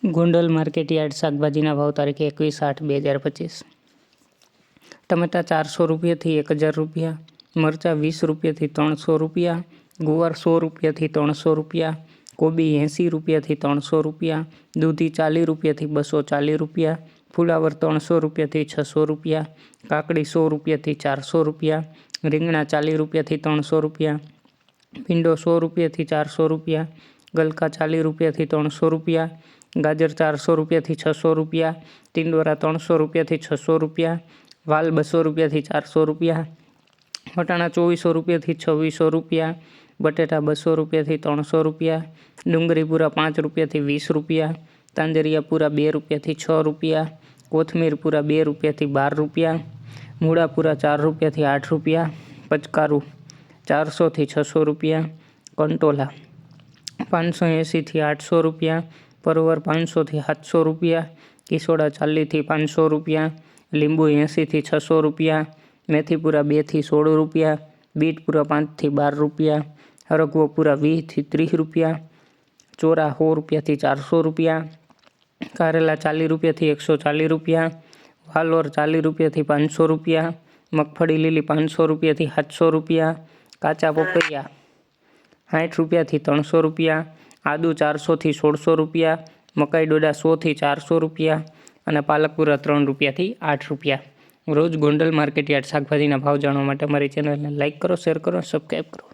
Gondal market yard શાકભાજીના ભાવ તારીખ 21/8/2025। ટમેટા 400 રૂપિયાથી 1000 રૂપિયા, મરચાં 20 રૂપિયાથી 300 રૂપિયા, ગુવાર 100 રૂપિયાથી 300 રૂપિયા, કોબી 80 રૂપિયાથી 300 રૂપિયા, દૂધી 40 રૂપિયાથી 240 રૂપિયા, ફુલાવર 300 રૂપિયાથી 600 રૂપિયા, કાકડી 100 રૂપિયાથી 400 રૂપિયા, રીંગણા 40 રૂપિયાથી 300 રૂપિયા, ભીંડો 100 રૂપિયાથી 400 રૂપિયા, ગલકા 40 રૂપિયાથી 300 રૂપિયા, ગાજર 400 રૂપિયાથી 600 રૂપિયા, ટિંડોરા 300 રૂપિયાથી 600 રૂપિયા, વાલ 200 રૂપિયાથી 400 રૂપિયા, વટાણા 2400 રૂપિયાથી 2600 રૂપિયા, બટેટા 200 રૂપિયાથી 300 રૂપિયા, ડુંગળી પૂરા 5 રૂપિયાથી 20 રૂપિયા, તાંજરિયા પૂરા 2 રૂપિયાથી 6 રૂપિયા, કોથમીર પૂરા 2 રૂપિયાથી 12 રૂપિયા, મૂળા પૂરા 4 રૂપિયાથી 8 રૂપિયા, પચકારું 400થી 600 રૂપિયા, કંટોલા 580થી 800 રૂપિયા, પરવર 500થી 700 રૂપિયા, કિસોડા 40થી 500 રૂપિયા, લીંબુ 80થી 600 રૂપિયા, મેથી પૂરા 2થી 16 રૂપિયા, બીટ પૂરા 5થી 12 રૂપિયા, હરગવો પૂરા 20થી 30 રૂપિયા, ચોરા 100 રૂપિયાથી 400 રૂપિયા, કારેલા 40 રૂપિયાથી 140 રૂપિયા, વાલોર 40 રૂપિયાથી 500 રૂપિયા, મગફળી લીલી 500 રૂપિયાથી 700 રૂપિયા, કાચા પપૈયા 60 રૂપિયાથી 300 રૂપિયા, આદુ 400થી 1600 રૂપિયા, મકાઈ ડોડા 100થી 400 રૂપિયા અને પાલકપુરા 3 રૂપિયાથી 8 રૂપિયા। રોજ ગોંડલ માર્કેટયાર્ડ શાકભાજીના ભાવ જાણવા માટે અમારી ચેનલને લાઇક કરો, શેર કરો, સબસ્ક્રાઈબ કરો।